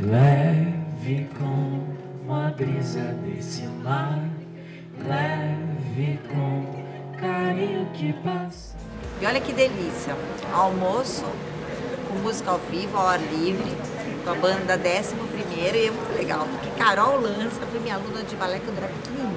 Leve como a brisa desse mar, leve com carinho que passa. E olha que delícia, almoço com música ao vivo, ao ar livre, com a banda 11º, e é muito legal, porque Carol Lança foi minha aluna de balé quando eu era pequenininha.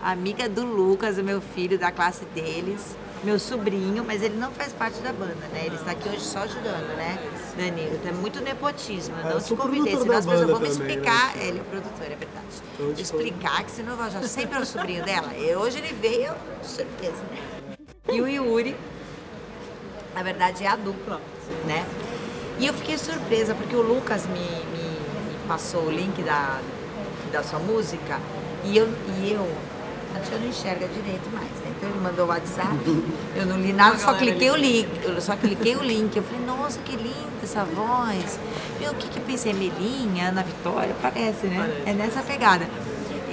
Amiga do Lucas, o meu filho, da classe deles, meu sobrinho, mas ele não faz parte da banda, né? Ele está aqui hoje só ajudando, né, Danilo? Tem muito nepotismo, eu não te convidei, senão as pessoas vão me explicar. Ele é o produtor, é verdade. Vou explicar que senão eu vou já sempre é o sobrinho dela. E hoje ele veio de surpresa. E o Yuri, na verdade, é a dupla, né? E eu fiquei surpresa, porque o Lucas me passou o link da sua música e eu a tia não enxerga direito mais, né? Então ele mandou o WhatsApp, eu não li nada, só cliquei o link. Eu falei, nossa, que linda essa voz. Eu o que pensei? Melinha, Ana Vitória, parece, né? Parece. É nessa pegada.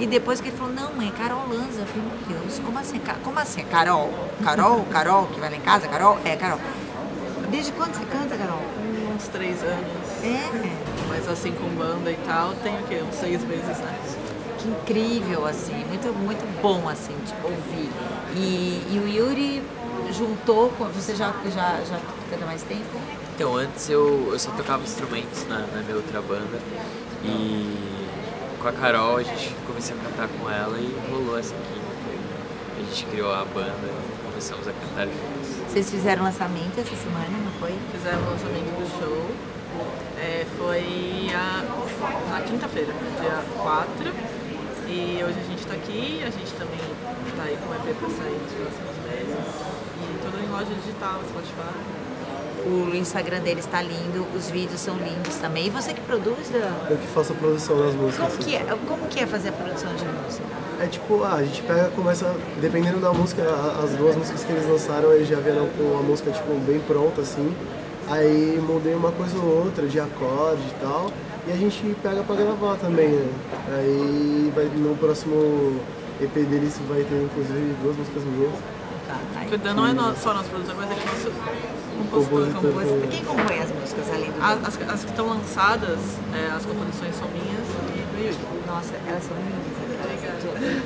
E depois que ele falou, não, mãe, é Carol Lanza. Eu falei, meu Deus, como assim? Como assim? Carol? Carol, que vai lá em casa? Carol? É, Carol. Desde quando você canta, Carol? Uns 3 anos. É? Mas assim, com banda e tal, tem o quê? Uns 6 meses, né? Que incrível, assim, muito bom, assim, de ouvir. E o Yuri juntou, você já canta mais tempo? Então, antes eu só tocava instrumentos na minha outra banda e com a Carol a gente começou a cantar com ela e rolou essa química. A gente criou a banda e começamos a cantar juntos. Vocês fizeram lançamento essa semana, não foi? Fizeram o lançamento do show, foi na quinta-feira, dia 4. E hoje a gente tá aqui, a gente também tá aí com o EP pra sair nos próximos meses. E tudo em loja digital, Spotify. O Instagram deles tá lindo, os vídeos são lindos também. E você que produz? Eu que faço a produção das músicas. Como que é fazer a produção de música? É tipo, a gente começa, dependendo da música, as 2 músicas que eles lançaram, eles já vieram com a música tipo, bem pronta, assim. Aí mudei uma coisa ou outra de acorde e tal. E a gente pega pra gravar também, né? Aí no próximo EP deles vai ter inclusive 2 músicas minhas. Porque o Dan não é só nosso produtor, mas ele é nosso compositor. Quem compõe as músicas ali do As que estão lançadas, as composições são minhas e do Yuri. Nossa, elas são lindas.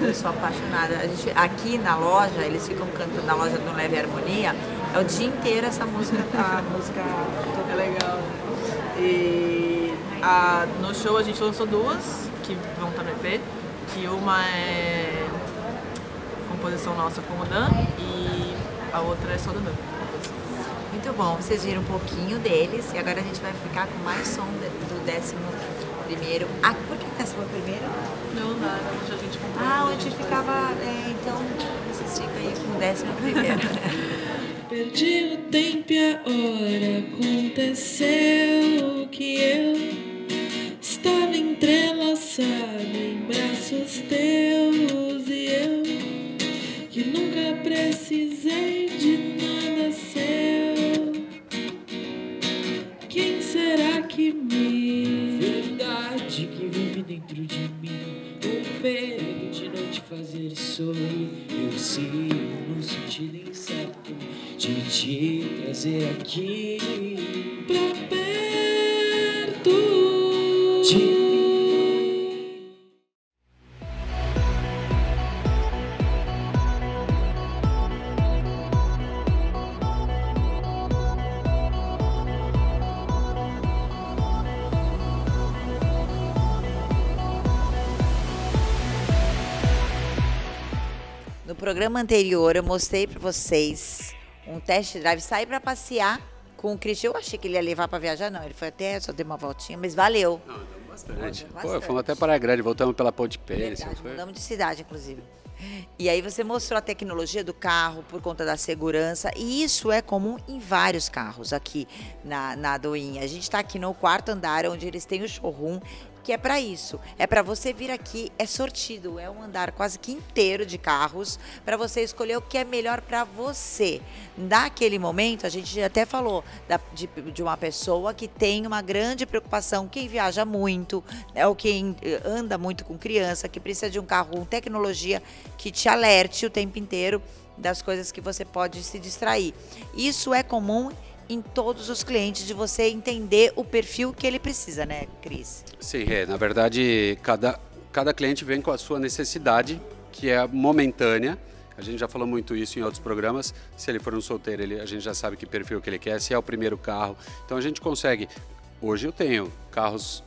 Eu sou apaixonada. Aqui na loja, eles ficam cantando na loja do Leve Harmonia, é o dia inteiro essa música, a música é legal. E no show a gente lançou 2 que vão estar no EP, que uma é composição nossa com o Dan e a outra é só do Dan. Muito bom, vocês viram um pouquinho deles e agora a gente vai ficar com mais som do 11º. Ah, por que 11º? Não, onde a gente comprou. Onde ficava, então vocês ficam aí com o 11º. Perdi o tempo e a hora, aconteceu que eu estava entrelaçada em braços teus e eu que nunca precisei de nada seu. Quem será que me... Verdade que vive dentro de mim, o medo de não te fazer sorrir. Eu sigo no sentido incerto de te trazer aqui pra perto de mim. No programa anterior eu mostrei pra vocês um test drive, sair pra passear com o Christian. Eu achei que ele ia levar pra viajar, não, ele foi até, só deu uma voltinha, mas valeu. Não, deu bastante. Pô, fomos até Praia Grande, voltamos pela Ponte Pênis. Mudamos de cidade, inclusive. E aí você mostrou a tecnologia do carro por conta da segurança, e isso é comum em vários carros aqui na Doinha. A gente está aqui no 4º andar, onde eles têm o showroom, que é para isso, é para você vir aqui, é sortido, é um andar quase que inteiro de carros, para você escolher o que é melhor para você. Naquele momento, a gente até falou de uma pessoa que tem uma grande preocupação, quem viaja muito, né, ou quem anda muito com criança, que precisa de um carro com tecnologia que te alerte o tempo inteiro das coisas que você pode se distrair. Isso é comum em todos os clientes, de você entender o perfil que ele precisa, né, Cris? Sim, na verdade, cada cliente vem com a sua necessidade, que é momentânea. A gente já falou muito isso em outros programas. Se ele for um solteiro, a gente já sabe que perfil que ele quer, se é o primeiro carro. Então a gente consegue. Hoje eu tenho carros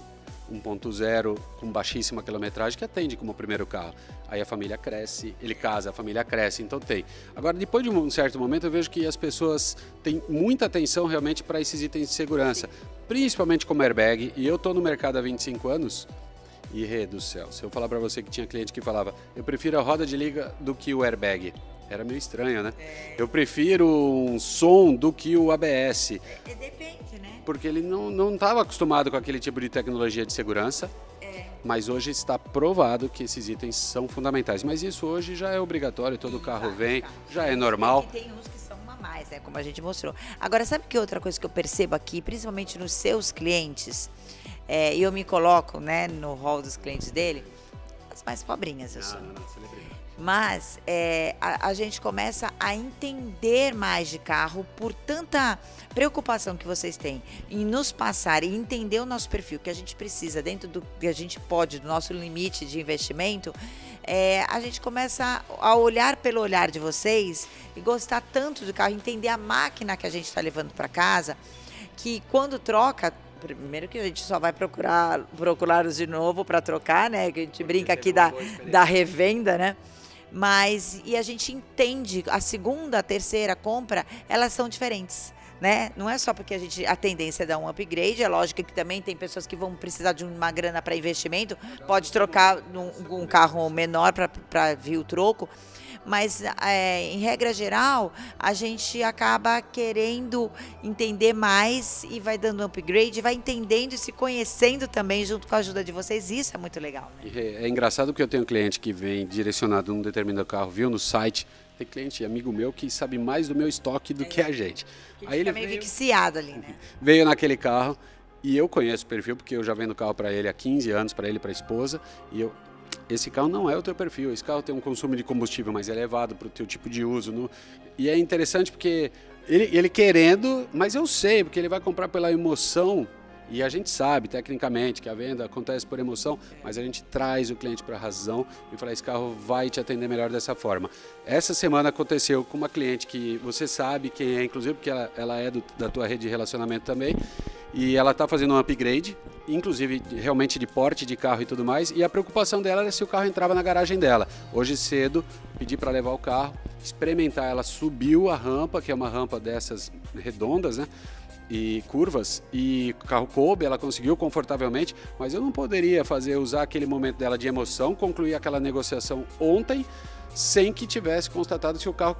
1.0 com baixíssima quilometragem que atende como primeiro carro. Aí a família cresce, ele casa, a família cresce, então tem. Agora, depois de um certo momento, eu vejo que as pessoas têm muita atenção realmente para esses itens de segurança, principalmente como airbag. E eu estou no mercado há 25 anos e, Rê do céu, se eu falar para você que tinha cliente que falava, eu prefiro a roda de liga do que o airbag. Era meio estranho, né? Eu prefiro um som do que o ABS. Depende, né? Porque ele não estava acostumado com aquele tipo de tecnologia de segurança. Mas hoje está provado que esses itens são fundamentais. Mas isso hoje já é obrigatório, todo carro vem, já é normal. E tem uns que são a mais, né? Como a gente mostrou. Agora, sabe que outra coisa que eu percebo aqui, principalmente nos seus clientes, e eu me coloco, né, no hall dos clientes dele, as mais pobrinhas eu sou. Mas a gente começa a entender mais de carro por tanta preocupação que vocês têm em nos passar e entender o nosso perfil, que a gente precisa, dentro do que a gente pode, do nosso limite de investimento, a gente começa a olhar pelo olhar de vocês e gostar tanto do carro, entender a máquina que a gente está levando para casa, que quando troca, primeiro que a gente só vai procurá-los de novo para trocar, né? Que a gente brinca aqui da revenda, né? Mas, e a gente entende, a segunda, a terceira compra, elas são diferentes, né? Não é só porque a tendência é dar um upgrade, é lógico que também tem pessoas que vão precisar de uma grana para investimento, pode trocar um carro menor para vir o troco, mas em regra geral, a gente acaba querendo entender mais e vai dando um upgrade, vai entendendo e se conhecendo também junto com a ajuda de vocês, isso é muito legal, né? É engraçado que eu tenho um cliente que vem direcionado num determinado carro, viu no site, tem cliente, amigo meu, que sabe mais do meu estoque do que a gente. Aí ele fica meio viciado ali, né? Veio naquele carro e eu conheço o perfil, porque eu já vendo o carro para ele há 15 anos, para ele e para a esposa, e esse carro não é o teu perfil, esse carro tem um consumo de combustível mais elevado para o teu tipo de uso. E é interessante porque ele querendo, mas eu sei, porque ele vai comprar pela emoção, e a gente sabe tecnicamente que a venda acontece por emoção, mas a gente traz o cliente para a razão e fala, esse carro vai te atender melhor dessa forma. Essa semana aconteceu com uma cliente que você sabe quem é, inclusive porque ela é da tua rede de relacionamento também, e ela está fazendo um upgrade, inclusive realmente de porte de carro e tudo mais, e a preocupação dela era se o carro entrava na garagem dela. Hoje cedo, pedi para levar o carro, experimentar, ela subiu a rampa, que é uma rampa dessas redondas, né? E curvas, e o carro coube, ela conseguiu confortavelmente, mas eu não poderia usar aquele momento dela de emoção, concluir aquela negociação ontem, sem que tivesse constatado se o carro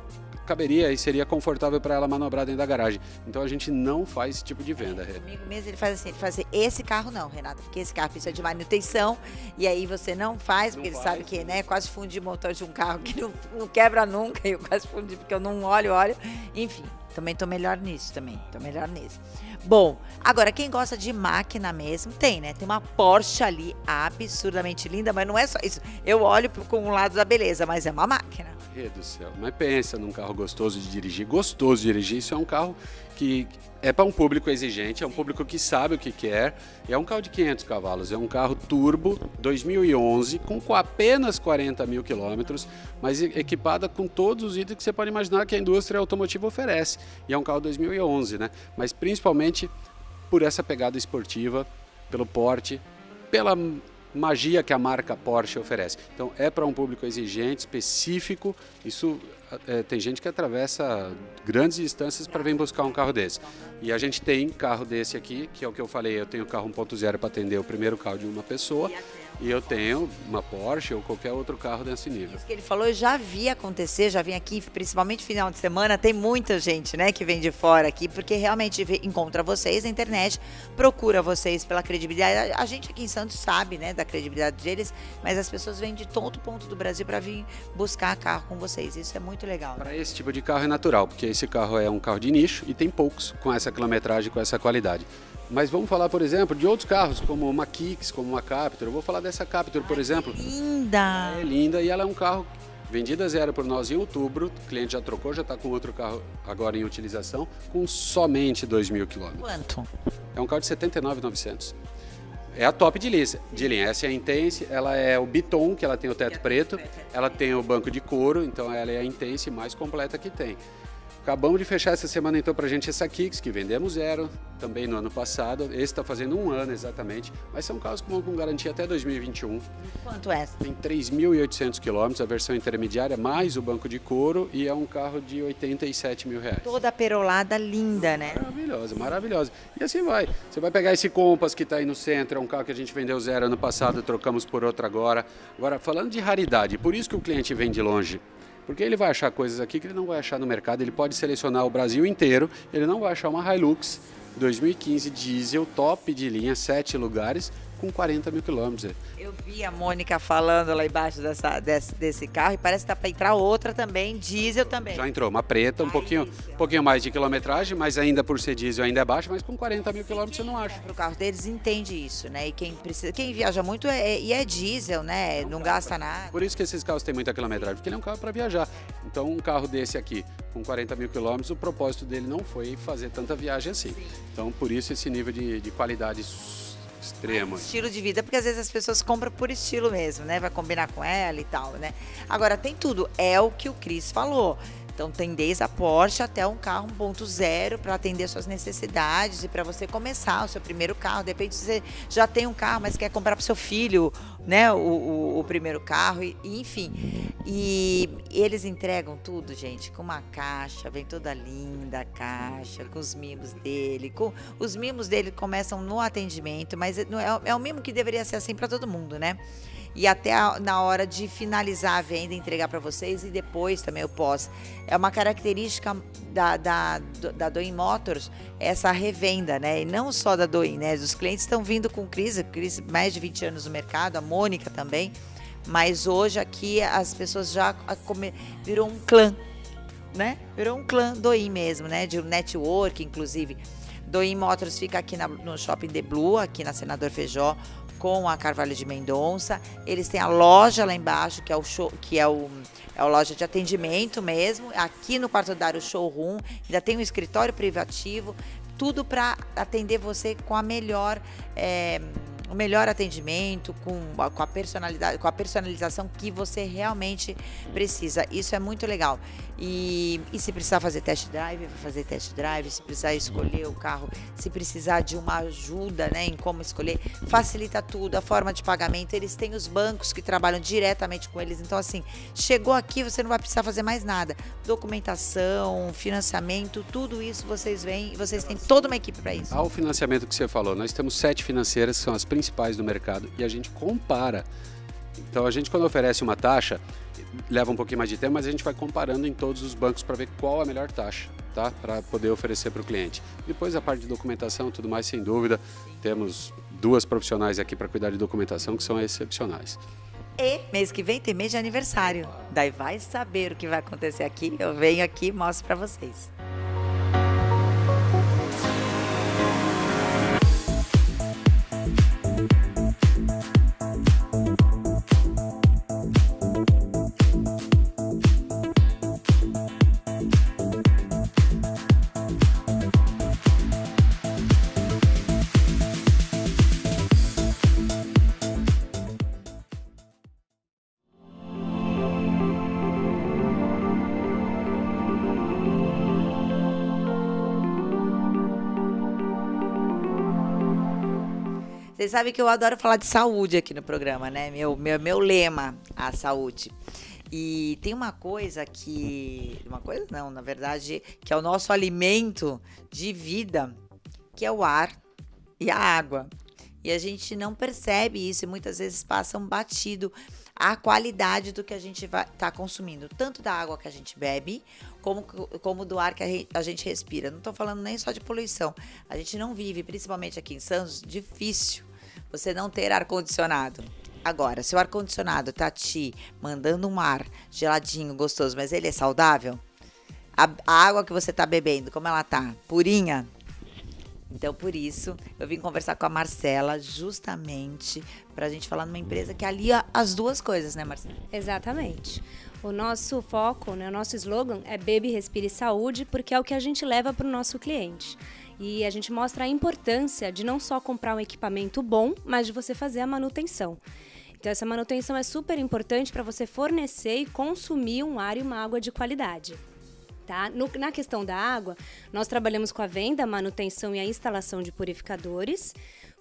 caberia e seria confortável para ela manobrar dentro da garagem. Então a gente não faz esse tipo de venda. Comigo mesmo ele faz assim, esse carro não, Renata, porque esse carro precisa de manutenção e aí você não faz, porque ele sabe que, né, quase funde motor de um carro que não quebra nunca, e eu quase fundi porque eu não olho, enfim. Também tô melhor nisso, Bom, agora quem gosta de máquina mesmo, tem, né? Tem uma Porsche ali absurdamente linda, mas não é só isso. Eu olho com o lado da beleza, mas é uma máquina. Meu Deus do céu, mas pensa num carro gostoso de dirigir, isso é um carro que é para um público exigente, é um público que sabe o que quer, é um carro de 500 cavalos, é um carro turbo 2011 com apenas 40 mil quilômetros, mas equipada com todos os itens que você pode imaginar que a indústria automotiva oferece, e é um carro 2011, né? Mas principalmente por essa pegada esportiva, pelo porte, pela magia que a marca Porsche oferece. Então é para um público exigente, específico, isso tem gente que atravessa grandes distâncias para vir buscar um carro desse. E a gente tem carro desse aqui, que é o que eu falei, eu tenho carro 1.0 para atender o primeiro carro de uma pessoa, e eu tenho uma Porsche ou qualquer outro carro desse nível. Isso que ele falou, eu já vi acontecer, já vim aqui, principalmente final de semana, tem muita gente, né, que vem de fora aqui, porque realmente encontra vocês na internet, procura vocês pela credibilidade. A gente aqui em Santos sabe, né, da credibilidade deles, mas as pessoas vêm de todo ponto do Brasil para vir buscar carro com vocês. Isso é muito legal. Para esse tipo de carro é natural, porque esse carro é um carro de nicho e tem poucos com essa quilometragem, com essa qualidade. Mas vamos falar, por exemplo, de outros carros, como uma Kicks, como uma Captur. Eu vou falar dessa Captur, por exemplo. Linda! É linda e ela é um carro Vendida zero por nós em outubro, o cliente já trocou, já está com outro carro agora em utilização, com somente 2.000 quilômetros. Quanto? É um carro de 79.900. É a top de linha. Essa é a Intense, ela é o Biton, que ela tem o teto preto, ela tem o banco de couro, então ela é a Intense mais completa que tem. Acabamos de fechar essa semana então pra gente essa Kicks, que vendemos zero, também no ano passado. Esse está fazendo 1 ano exatamente, mas são carros com garantia até 2021. Quanto é? Tem 3.800 quilômetros, a versão intermediária, mais o banco de couro, e é um carro de 87 mil reais. Toda perolada linda, né? Maravilhosa, maravilhosa. E assim vai. Você vai pegar esse Compass que está aí no centro, é um carro que a gente vendeu zero ano passado, trocamos por outro agora. Agora, falando de raridade, por isso que o cliente vem de longe. Porque ele vai achar coisas aqui que ele não vai achar no mercado, ele pode selecionar o Brasil inteiro, ele não vai achar uma Hilux 2015 diesel, top de linha, 7 lugares, com 40 mil quilômetros. Eu vi a Mônica falando lá embaixo desse carro e parece que tá para entrar outra também, diesel também. Já entrou, uma preta, um pouquinho mais de quilometragem, mas ainda por ser diesel ainda é baixo, mas com 40 mil quilômetros você não acha. O carro deles entende isso, né? E quem viaja muito é diesel, né? Não gasta nada. Por isso que esses carros têm muita quilometragem, porque ele é um carro para viajar. Então um carro desse aqui, com 40 mil quilômetros, o propósito dele não foi fazer tanta viagem assim. Então por isso esse nível de qualidade extremo. Estilo de vida, porque às vezes as pessoas compram por estilo mesmo, né? Vai combinar com ela e tal, né? Agora, tem tudo. É o que o Cris falou. Então, tem desde a Porsche até um carro 1.0 para atender suas necessidades e para você começar o seu primeiro carro. De repente, você já tem um carro, mas quer comprar para o seu filho, né? O primeiro carro, enfim. E eles entregam tudo, gente, com uma caixa, vem toda linda a caixa, com os mimos dele. Os mimos dele começam no atendimento, mas é um mimo que deveria ser assim para todo mundo, né? E até na hora de finalizar a venda, entregar para vocês e depois também o pós. É uma característica da Doin Motors, essa revenda, né? E não só da Doin, né? Os clientes estão vindo com Cris mais de 20 anos no mercado, a Mônica também. Mas hoje aqui as pessoas já virou um clã, né? Virou um clã Doin mesmo, né? De um network, inclusive. Doin Motors fica aqui no Shopping The Blue, aqui na Senador Feijó, com a Carvalho de Mendonça. Eles têm a loja lá embaixo, que é a loja de atendimento mesmo. Aqui no quarto andar, o showroom. Ainda tem um escritório privativo. Tudo para atender você com o melhor atendimento, com a personalidade, com a personalização que você realmente precisa. Isso é muito legal. E se precisar fazer test drive, vai fazer test drive. Se precisar escolher o carro, se precisar de uma ajuda, né, em como escolher, facilita tudo. A forma de pagamento, eles têm os bancos que trabalham diretamente com eles. Então, assim, chegou aqui, você não vai precisar fazer mais nada. Documentação, financiamento, tudo isso vocês veem e vocês têm toda uma equipe para isso. Ao financiamento que você falou, nós temos 7 financeiras que são as principais do mercado e a gente compara. Então a gente, quando oferece uma taxa, leva um pouquinho mais de tempo, mas a gente vai comparando em todos os bancos para ver qual a melhor taxa, tá? Para poder oferecer para o cliente. Depois a parte de documentação, tudo mais, sem dúvida, temos 2 profissionais aqui para cuidar de documentação que são excepcionais. E mês que vem tem mês de aniversário. Daí vai saber o que vai acontecer aqui. Eu venho aqui e mostro para vocês. Vocês sabem que eu adoro falar de saúde aqui no programa, né? Meu lema, a saúde. E tem uma coisa que... Uma coisa não, na verdade, que é o nosso alimento de vida, que é o ar e a água. E a gente não percebe isso e muitas vezes passa um batido a qualidade do que a gente tá consumindo. Tanto da água que a gente bebe, como do ar que a gente respira. Não estou falando nem só de poluição. A gente não vive, principalmente aqui em Santos, difícil você não ter ar-condicionado. Agora, se o ar-condicionado tá te mandando um ar geladinho, gostoso, mas ele é saudável, a água que você tá bebendo, como ela tá? Purinha? Então, por isso, eu vim conversar com a Marcela justamente pra gente falar numa empresa que alia as duas coisas, né, Marcela? Exatamente. O nosso foco, né, o nosso slogan é Bebe, Respire Saúde, porque é o que a gente leva para o nosso cliente. E a gente mostra a importância de não só comprar um equipamento bom, mas de você fazer a manutenção. Então, essa manutenção é super importante para você fornecer e consumir um ar e uma água de qualidade. Tá? Na questão da água, nós trabalhamos com a venda, a manutenção e a instalação de purificadores,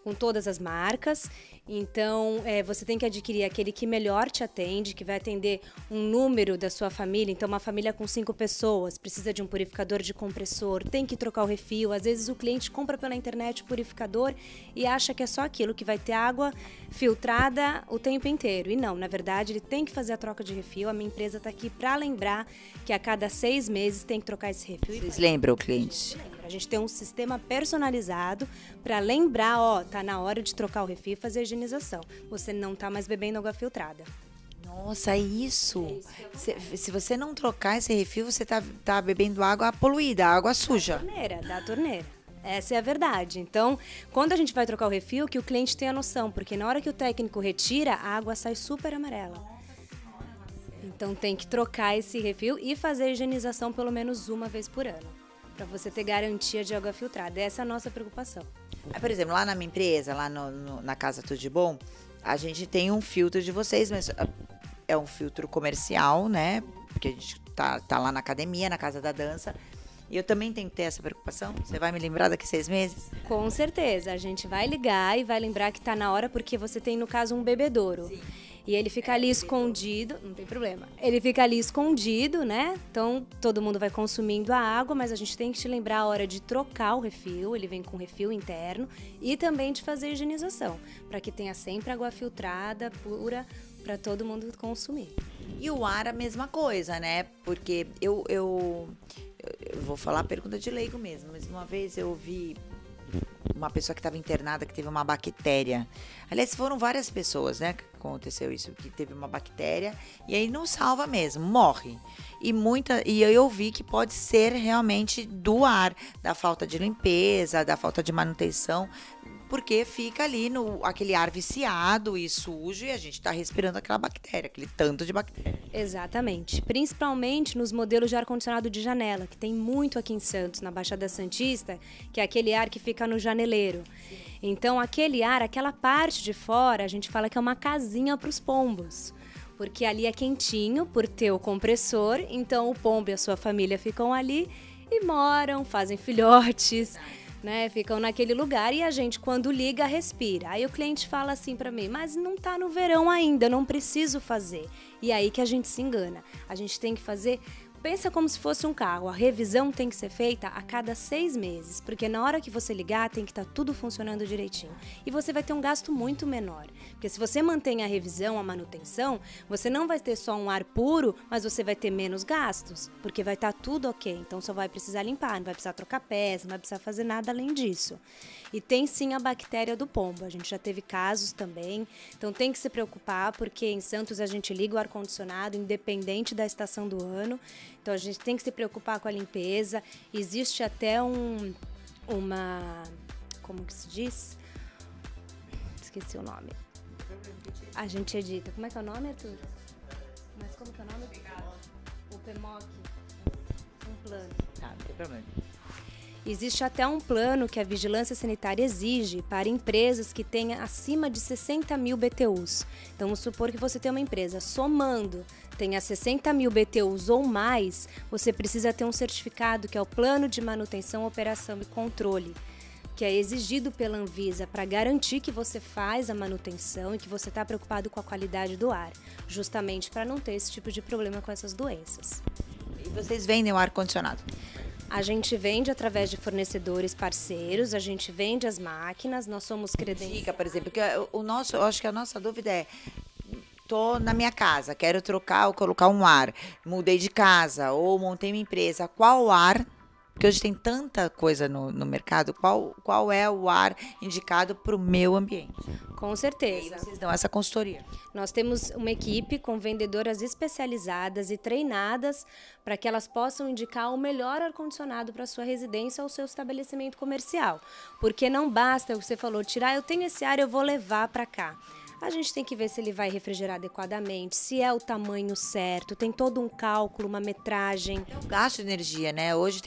com todas as marcas. Então, você tem que adquirir aquele que melhor te atende, que vai atender um número da sua família. Então, uma família com 5 pessoas precisa de um purificador de compressor, tem que trocar o refil. Às vezes o cliente compra pela internet o purificador e acha que é só aquilo, que vai ter água filtrada o tempo inteiro. E não, na verdade, ele tem que fazer a troca de refil. A minha empresa está aqui para lembrar que a cada 6 meses tem que trocar esse refil. Vocês lembram o cliente? A gente tem um sistema personalizado para lembrar, tá na hora de trocar o refil e fazer a higienização. Você não tá mais bebendo água filtrada. Nossa, é isso. Se você não trocar esse refil, você tá bebendo água poluída, água suja. Da torneira. Essa é a verdade. Então, quando a gente vai trocar o refil, que o cliente tenha noção, porque na hora que o técnico retira, a água sai super amarela. Então, tem que trocar esse refil e fazer a higienização pelo menos uma vez por ano, para você ter garantia de água filtrada. Essa é a nossa preocupação. Por exemplo, lá na minha empresa, lá na Casa Tudo de Bom, a gente tem um filtro de vocês, mas é um filtro comercial, né? Porque a gente tá lá na academia, na Casa da Dança. E eu também tenho que ter essa preocupação? Você vai me lembrar daqui 6 meses? Com certeza. A gente vai ligar e vai lembrar que tá na hora, porque você tem, no caso, um bebedouro. Sim. E ele fica ali escondido, não tem problema. Ele fica ali escondido, né? Então, todo mundo vai consumindo a água, mas a gente tem que te lembrar a hora de trocar o refil, ele vem com refil interno, e também de fazer a higienização, para que tenha sempre água filtrada, pura, para todo mundo consumir. E o ar a mesma coisa, né? Porque eu vou falar a pergunta de leigo mesmo, mas uma vez eu vi uma pessoa que estava internada que teve uma bactéria. Aliás, foram várias pessoas, né, que aconteceu isso, que teve uma bactéria e aí não salva mesmo, morre. E eu vi que pode ser realmente do ar, da falta de limpeza, da falta de manutenção, porque fica ali aquele ar viciado e sujo e a gente está respirando aquela bactéria, aquele tanto de bactéria. Exatamente. Principalmente nos modelos de ar-condicionado de janela, que tem muito aqui em Santos, na Baixada Santista, que é aquele ar que fica no janeleiro. Sim. Então, aquele ar, aquela parte de fora, a gente fala que é uma casinha para os pombos. Porque ali é quentinho, por ter o compressor, então o pombo e a sua família ficam ali e moram, fazem filhotes, né, ficam naquele lugar e a gente, quando liga, respira. Aí o cliente fala assim para mim, mas não tá no verão ainda, não preciso fazer. E aí que a gente se engana. A gente tem que fazer... Pensa como se fosse um carro, a revisão tem que ser feita a cada 6 meses, porque na hora que você ligar tem que estar tudo funcionando direitinho. E você vai ter um gasto muito menor, porque se você mantém a revisão, a manutenção, você não vai ter só um ar puro, mas você vai ter menos gastos, porque vai estar tudo ok. Então só vai precisar limpar, não vai precisar trocar peça, não vai precisar fazer nada além disso. E tem sim a bactéria do pombo, a gente já teve casos também, então tem que se preocupar, porque em Santos a gente liga o ar-condicionado independente da estação do ano. Então, a gente tem que se preocupar com a limpeza. Existe até como que se diz? Esqueci o nome. A gente edita. Como é que é o nome, Arthur? Mas como que é o nome? O PMOC. Um plano. Não tem problema. Existe até um plano que a Vigilância Sanitária exige para empresas que tenham acima de 60 mil BTUs. Então, vamos supor que você tem uma empresa somando, tenha 60 mil BTUs ou mais, você precisa ter um certificado que é o Plano de Manutenção, Operação e Controle, que é exigido pela Anvisa para garantir que você faz a manutenção e que você está preocupado com a qualidade do ar, justamente para não ter esse tipo de problema com essas doenças. E vocês vendem o ar-condicionado? A gente vende através de fornecedores parceiros, a gente vende as máquinas, nós somos credenciados. Dica, por exemplo, porque eu acho que a nossa dúvida é, tô na minha casa, quero trocar ou colocar um ar, mudei de casa ou montei uma empresa, qual ar, porque hoje tem tanta coisa no mercado, qual é o ar indicado para o meu ambiente? Com certeza. E vocês dão essa consultoria? Nós temos uma equipe com vendedoras especializadas e treinadas para que elas possam indicar o melhor ar-condicionado para a sua residência ou seu estabelecimento comercial. Porque não basta, o que você falou, tirar, eu tenho esse ar, eu vou levar para cá. A gente tem que ver se ele vai refrigerar adequadamente, se é o tamanho certo, tem todo um cálculo, uma metragem. Gasto de energia, né? Hoje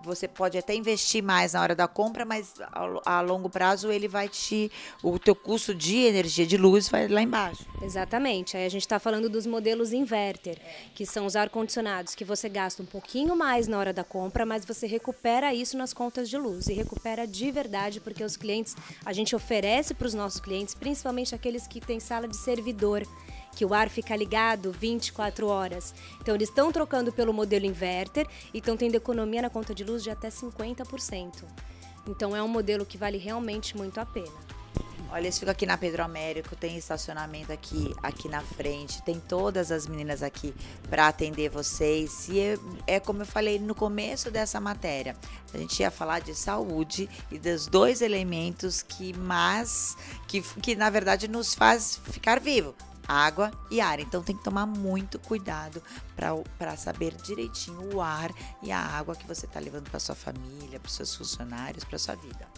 você pode até investir mais na hora da compra, mas a longo prazo o teu custo de energia de luz vai lá embaixo. Exatamente. Aí a gente está falando dos modelos inverter, que são os ar-condicionados que você gasta um pouquinho mais na hora da compra, mas você recupera isso nas contas de luz. E recupera de verdade, porque os clientes, a gente oferece para os nossos clientes, principalmente aqueles que têm sala de servidor, que o ar fica ligado 24 horas. Então, eles estão trocando pelo modelo inverter e estão tendo economia na conta de luz de até 50%. Então, é um modelo que vale realmente muito a pena. Olha, eles ficam aqui na Pedro Américo, tem estacionamento aqui na frente, tem todas as meninas aqui para atender vocês. E é como eu falei no começo dessa matéria, a gente ia falar de saúde e dos dois elementos que na verdade nos faz ficar vivo. Água e ar. Então tem que tomar muito cuidado para saber direitinho o ar e a água que você está levando para sua família, para os seus funcionários, para sua vida.